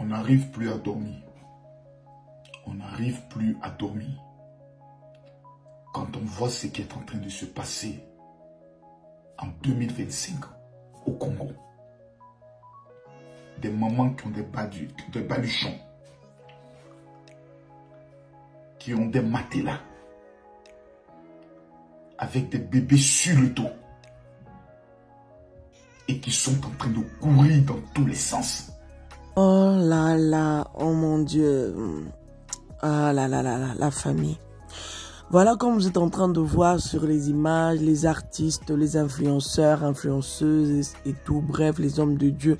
n'arrive plus à dormir. On n'arrive plus à dormir. Quand on voit ce qui est en train de se passer en 2025 au Congo. Des mamans qui ont des baluchons, qui ont des matelas, avec des bébés sur le dos, et qui sont en train de courir dans tous les sens. Oh là là, oh mon Dieu. Ah là là là là, la famille. Voilà, comme vous êtes en train de voir sur les images, les artistes, les influenceurs, influenceuses et tout, bref, les hommes de Dieu.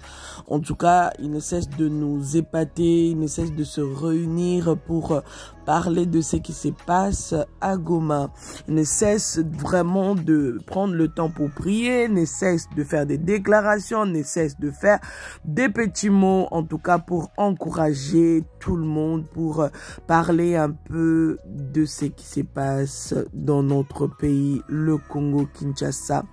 En tout cas, ils ne cessent de nous épater, ils ne cessent de se réunir pour parler de ce qui se passe à Goma. Ils ne cessent vraiment de prendre le temps pour prier, ne cessent de faire des déclarations, ne cessent de faire des petits mots, en tout cas pour encourager tout le monde, pour parler un peu de ce qui se passe dans notre pays, le Congo-Kinshasa.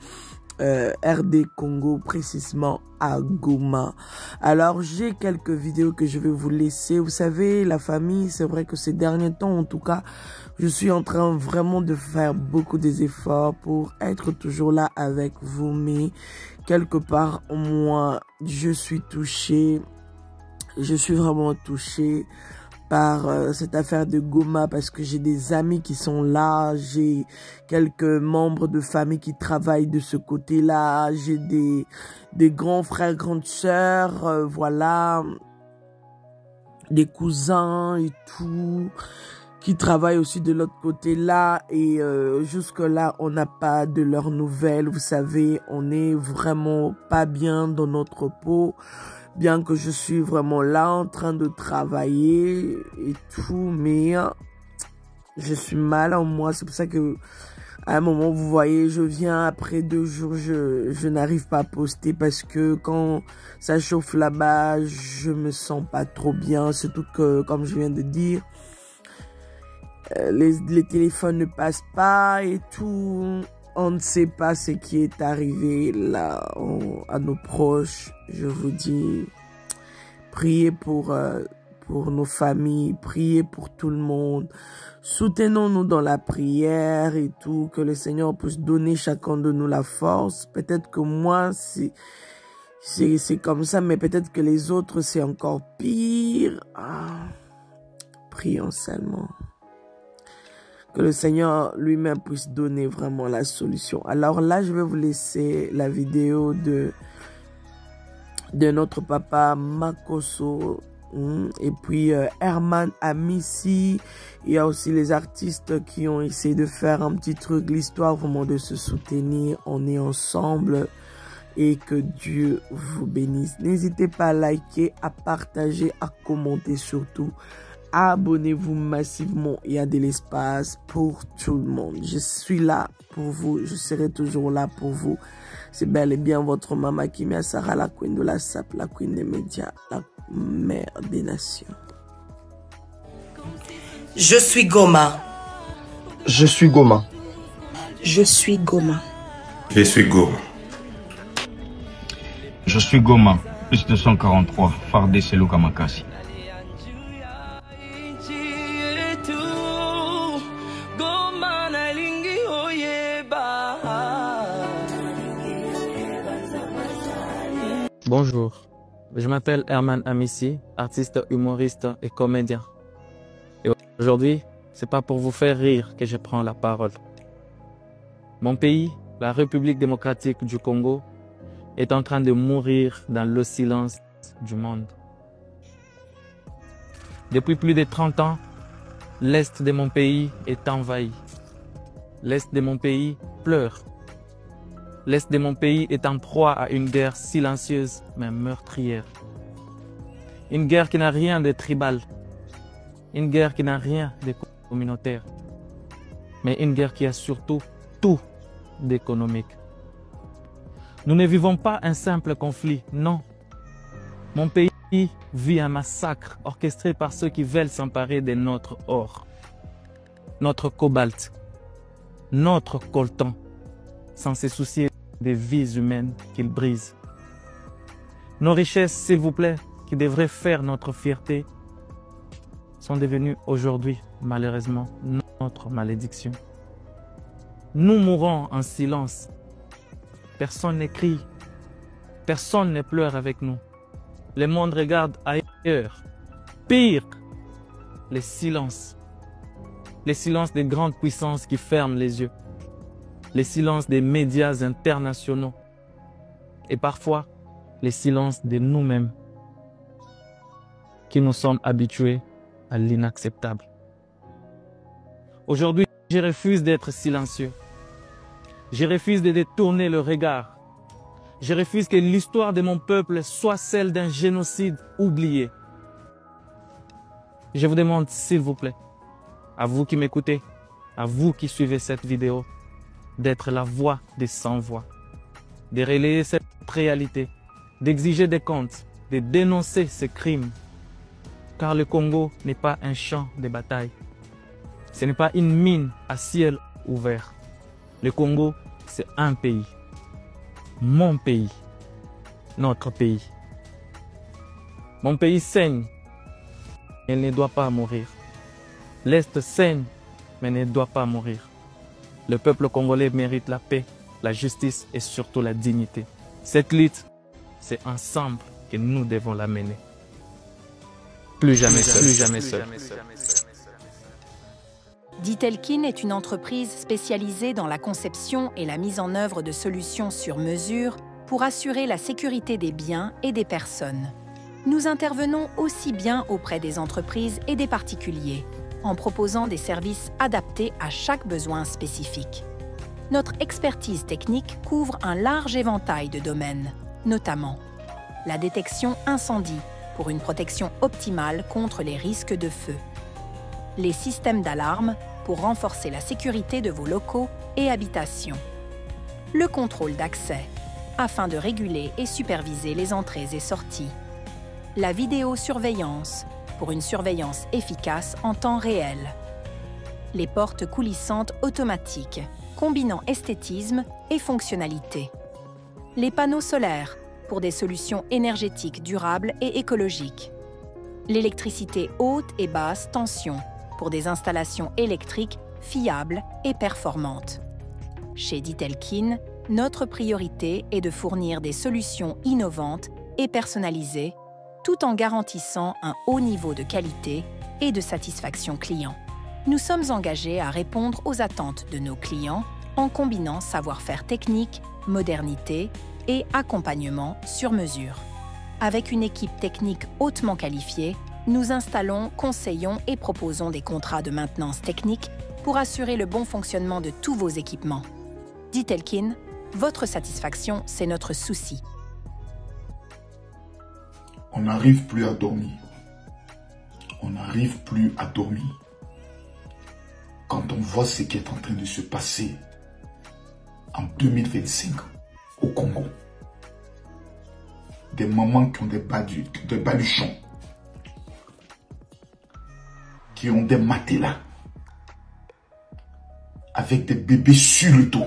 RD Congo, précisément à Goma. Alors, j'ai quelques vidéos que je vais vous laisser. Vous savez, la famille, c'est vrai que ces derniers temps, en tout cas, je suis en train vraiment de faire beaucoup des efforts pour être toujours là avec vous. Mais quelque part, moi, je suis touchée. Je suis vraiment touchée par cette affaire de Goma parce que j'ai des amis qui sont là, j'ai quelques membres de famille qui travaillent de ce côté-là, j'ai des grands frères, grandes sœurs, voilà, des cousins et tout, qui travaillent aussi de l'autre côté-là et jusque-là, on n'a pas de leurs nouvelles. Vous savez, on est vraiment pas bien dans notre peau. Bien que je suis vraiment là en train de travailler et tout, mais je suis mal en moi. C'est pour ça que à un moment, vous voyez, je viens après 2 jours, je n'arrive pas à poster parce que quand ça chauffe là-bas, je me sens pas trop bien. Surtout que, comme je viens de dire, les téléphones ne passent pas et tout. On ne sait pas ce qui est arrivé là à nos proches. Je vous dis, priez pour nos familles, priez pour tout le monde. Soutenons-nous dans la prière et tout, que le Seigneur puisse donner chacun de nous la force. Peut-être que moi, c'est comme ça, mais peut-être que les autres, c'est encore pire. Prions seulement. Que le Seigneur lui-même puisse donner vraiment la solution. Alors là, je vais vous laisser la vidéo de notre papa Makoso et puis Herman Amissi. Il y a aussi les artistes qui ont essayé de faire un petit truc, l'histoire vraiment de se soutenir. On est ensemble et que Dieu vous bénisse. N'hésitez pas à liker, à partager, à commenter surtout. Abonnez-vous massivement, il y a de l'espace pour tout le monde. Je suis là pour vous, je serai toujours là pour vous. C'est bel et bien votre maman Kimia Sarah, la queen de la SAP, la queen des médias, la mère des nations. Je suis Goma. Je suis Goma. Je suis Goma. Je suis Goma. Je suis Goma, plus de 143, Fardé Selou Kamakasi. Bonjour, je m'appelle Herman Amissi, artiste, humoriste et comédien. Et aujourd'hui, c'est pas pour vous faire rire que je prends la parole. Mon pays, la République démocratique du Congo, est en train de mourir dans le silence du monde. Depuis plus de 30 ans, l'Est de mon pays est envahi. L'Est de mon pays pleure. L'Est de mon pays est en proie à une guerre silencieuse mais meurtrière. Une guerre qui n'a rien de tribal. Une guerre qui n'a rien de communautaire. Mais une guerre qui a surtout tout d'économique. Nous ne vivons pas un simple conflit, non. Mon pays vit un massacre orchestré par ceux qui veulent s'emparer de notre or, notre cobalt, notre coltan, sans se soucier des vies humaines qu'ils brisent. Nos richesses, s'il vous plaît, qui devraient faire notre fierté sont devenus aujourd'hui, malheureusement, notre malédiction. Nous mourons en silence. Personne ne crie. Personne ne pleure avec nous. Le monde regarde ailleurs. Pire, le silence. Le silence des grandes puissances qui ferment les yeux. Le silence des médias internationaux. Et parfois, le silence de nous-mêmes, qui nous sommes habitués à l'inacceptable. Aujourd'hui, je refuse d'être silencieux. Je refuse de détourner le regard. Je refuse que l'histoire de mon peuple soit celle d'un génocide oublié. Je vous demande, s'il vous plaît, à vous qui m'écoutez, à vous qui suivez cette vidéo, d'être la voix des sans-voix, de relayer cette réalité, d'exiger des comptes, de dénoncer ces crimes. Car le Congo n'est pas un champ de bataille. Ce n'est pas une mine à ciel ouvert. Le Congo, c'est un pays. Mon pays. Notre pays. Mon pays saigne. Il ne doit pas mourir. L'Est saigne, mais ne doit pas mourir. Le peuple congolais mérite la paix, la justice et surtout la dignité. Cette lutte, c'est ensemble que nous devons la mener. Plus jamais seul, plus jamais seul. Ditelkin est une entreprise spécialisée dans la conception et la mise en œuvre de solutions sur mesure pour assurer la sécurité des biens et des personnes. Nous intervenons aussi bien auprès des entreprises et des particuliers, en proposant des services adaptés à chaque besoin spécifique. Notre expertise technique couvre un large éventail de domaines, notamment la détection incendie pour une protection optimale contre les risques de feu, les systèmes d'alarme pour renforcer la sécurité de vos locaux et habitations, le contrôle d'accès afin de réguler et superviser les entrées et sorties, la vidéosurveillance pour une surveillance efficace en temps réel, les portes coulissantes automatiques combinant esthétisme et fonctionnalité, les panneaux solaires pour des solutions énergétiques durables et écologiques, l'électricité haute et basse tension pour des installations électriques fiables et performantes. Chez Ditelkin, notre priorité est de fournir des solutions innovantes et personnalisées tout en garantissant un haut niveau de qualité et de satisfaction client. Nous sommes engagés à répondre aux attentes de nos clients en combinant savoir-faire technique, modernité et accompagnement sur mesure. Avec une équipe technique hautement qualifiée, nous installons, conseillons et proposons des contrats de maintenance technique pour assurer le bon fonctionnement de tous vos équipements. Ditelkin, votre satisfaction, c'est notre souci. On n'arrive plus à dormir. On n'arrive plus à dormir. Quand on voit ce qui est en train de se passer en 2025 au Congo. Des mamans qui ont des baluchons, qui ont des matelas, avec des bébés sur le dos,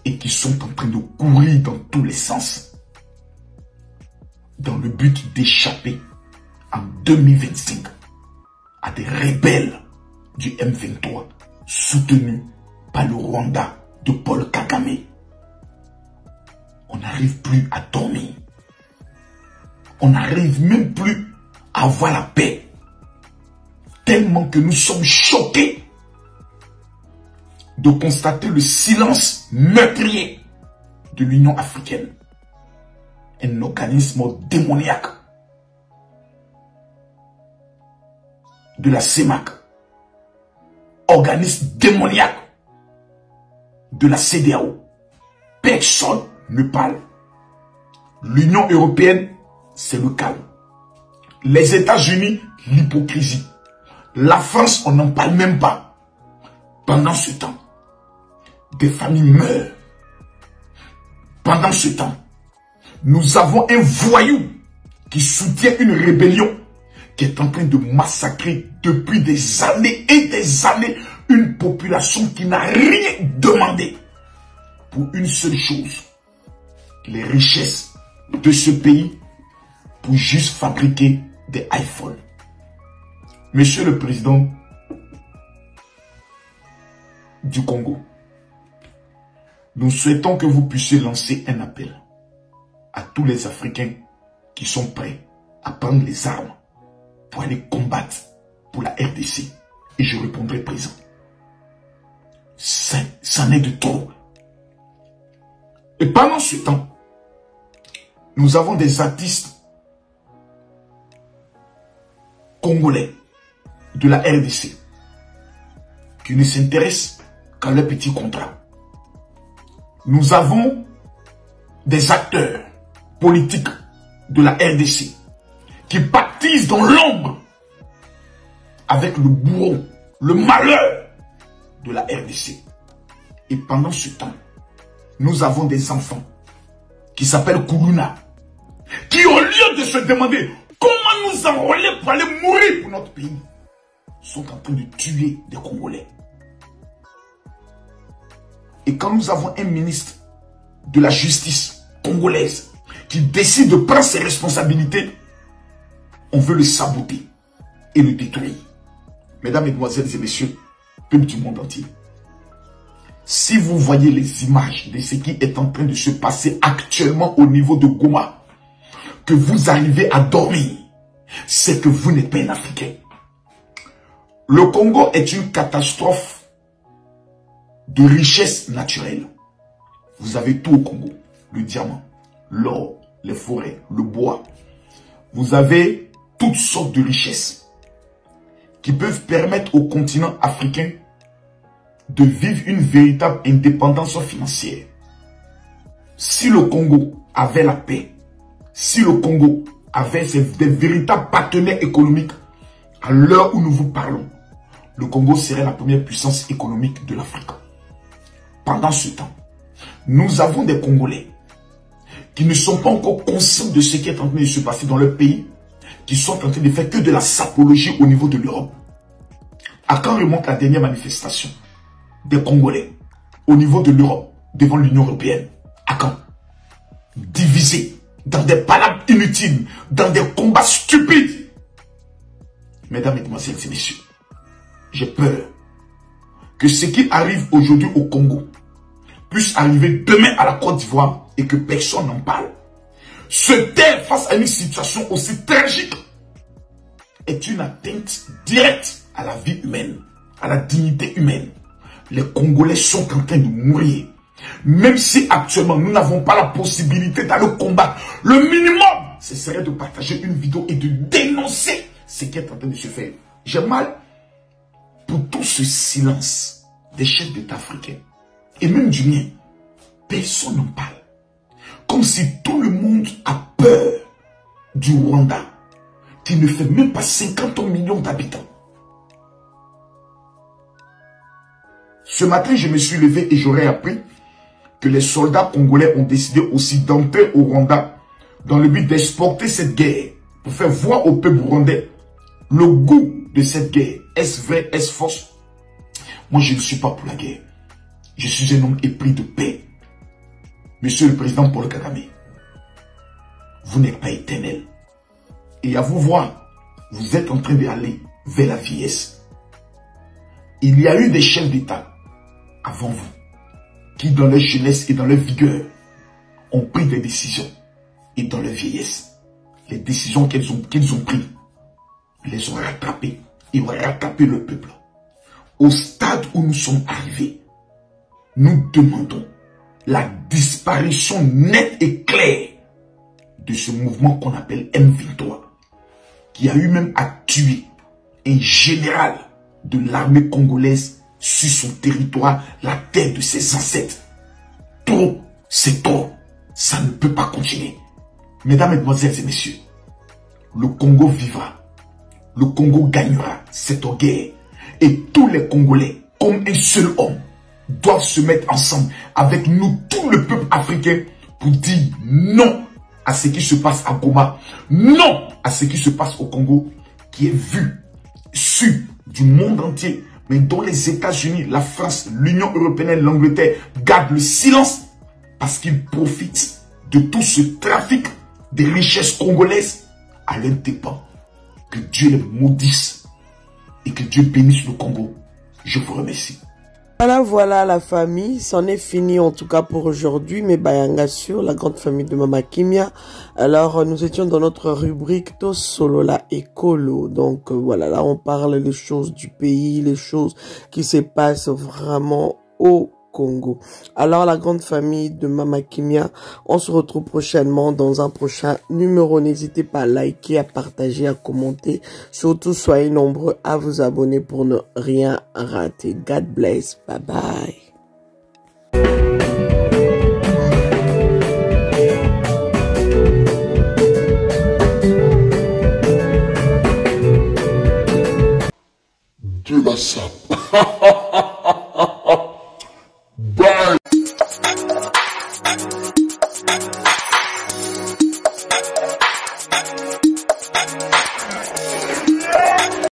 et qui sont en train de courir dans tous les sens, dans le but d'échapper en 2025 à des rebelles du M23 soutenus par le Rwanda de Paul Kagame. On n'arrive plus à dormir. On n'arrive même plus à avoir la paix. Tellement que nous sommes choqués de constater le silence meurtrier de l'Union africaine. Un organisme démoniaque de la CEMAC, organisme démoniaque de la CEDEAO. Personne ne parle. L'Union européenne, c'est le calme. Les États-Unis, l'hypocrisie. La France, on n'en parle même pas. Pendant ce temps, des familles meurent. Pendant ce temps, nous avons un voyou qui soutient une rébellion qui est en train de massacrer depuis des années et des années une population qui n'a rien demandé pour une seule chose. Les richesses de ce pays pour juste fabriquer des iPhones. Monsieur le Président du Congo, nous souhaitons que vous puissiez lancer un appel à tous les Africains qui sont prêts à prendre les armes pour aller combattre pour la RDC. Et je répondrai présent. Ça en est de trop. Et pendant ce temps, nous avons des artistes congolais de la RDC qui ne s'intéressent qu'à leur petit contrat. Nous avons des acteurs politiques de la RDC qui pactisent dans l'ombre avec le bourreau, le malheur de la RDC. Et pendant ce temps, nous avons des enfants qui s'appellent Koulouna, qui au lieu de se demander comment nous enrôler pour aller mourir pour notre pays, sont en train de tuer des Congolais. Et quand nous avons un ministre de la justice congolaise qui décide de prendre ses responsabilités, on veut le saboter et le détruire. Mesdames, Mesdemoiselles et Messieurs, peuple du monde entier, si vous voyez les images de ce qui est en train de se passer actuellement au niveau de Goma, que vous arrivez à dormir, c'est que vous n'êtes pas un Africain. Le Congo est une catastrophe de richesse naturelle. Vous avez tout au Congo. Le diamant, l'or, les forêts, le bois. Vous avez toutes sortes de richesses qui peuvent permettre au continent africain de vivre une véritable indépendance financière. Si le Congo avait la paix, si le Congo avait des véritables partenaires économiques, à l'heure où nous vous parlons, le Congo serait la première puissance économique de l'Afrique. Pendant ce temps, nous avons des Congolais qui ne sont pas encore conscients de ce qui est en train de se passer dans leur pays, qui sont en train de faire que de la sapologie au niveau de l'Europe. À quand remonte la dernière manifestation des Congolais au niveau de l'Europe devant l'Union européenne? À quand? Divisés dans des palabres inutiles, dans des combats stupides. Mesdames, Mesdemoiselles et Messieurs, j'ai peur que ce qui arrive aujourd'hui au Congo puisse arriver demain à la Côte d'Ivoire et que personne n'en parle. Se taire face à une situation aussi tragique est une atteinte directe à la vie humaine, à la dignité humaine. Les Congolais sont en train de mourir. Même si actuellement nous n'avons pas la possibilité d'aller combattre, le minimum, ce serait de partager une vidéo et de dénoncer ce qui est en train de se faire. J'ai mal pour tout ce silence des chefs d'État africains et même du mien. Personne n'en parle. Comme si tout le monde a peur du Rwanda, qui ne fait même pas 50 millions d'habitants. Ce matin, je me suis levé et j'aurais appris que les soldats congolais ont décidé aussi d'entrer au Rwanda dans le but d'exporter cette guerre pour faire voir au peuple rwandais le goût de cette guerre. Est-ce vrai, est-ce fausse? Moi, je ne suis pas pour la guerre. Je suis un homme épris de paix. Monsieur le Président Paul Kagame, vous n'êtes pas éternel. Et à vous voir, vous êtes en train d'aller vers la vieillesse. Il y a eu des chefs d'État avant vous qui, dans leur jeunesse et dans leur vigueur, ont pris des décisions. Et dans leur vieillesse, les décisions qu'ils ont prises, les ont rattrapées. Ils ont rattrapé le peuple. Au stade où nous sommes arrivés, nous demandons la disparition nette et claire de ce mouvement qu'on appelle M23, qui a eu même à tuer un général de l'armée congolaise sur son territoire, la terre de ses ancêtres. Trop, c'est trop. Ça ne peut pas continuer. Mesdames, Mesdemoiselles et Messieurs, le Congo vivra. Le Congo gagnera cette guerre. Et tous les Congolais, comme un seul homme, doivent se mettre ensemble avec nous, tout le peuple africain, pour dire non à ce qui se passe à Goma, non à ce qui se passe au Congo, qui est vu, su du monde entier, mais dont les États-Unis, la France, l'Union européenne, l'Angleterre gardent le silence parce qu'ils profitent de tout ce trafic des richesses congolaises à l'aide des dépens. Que Dieu les maudisse et que Dieu bénisse le Congo. Je vous remercie. Voilà la famille, c'en est fini en tout cas pour aujourd'hui, mais Bayanga sur la grande famille de Mama Kimia. Alors nous étions dans notre rubrique To Solola Ekolo, donc voilà, là on parle des choses du pays, les choses qui se passent vraiment au Congo. Alors la grande famille de Mama Kimia, on se retrouve prochainement dans un prochain numéro. N'hésitez pas à liker, à partager, à commenter. Surtout soyez nombreux à vous abonner pour ne rien rater. God bless. Bye bye. Dieu la salve.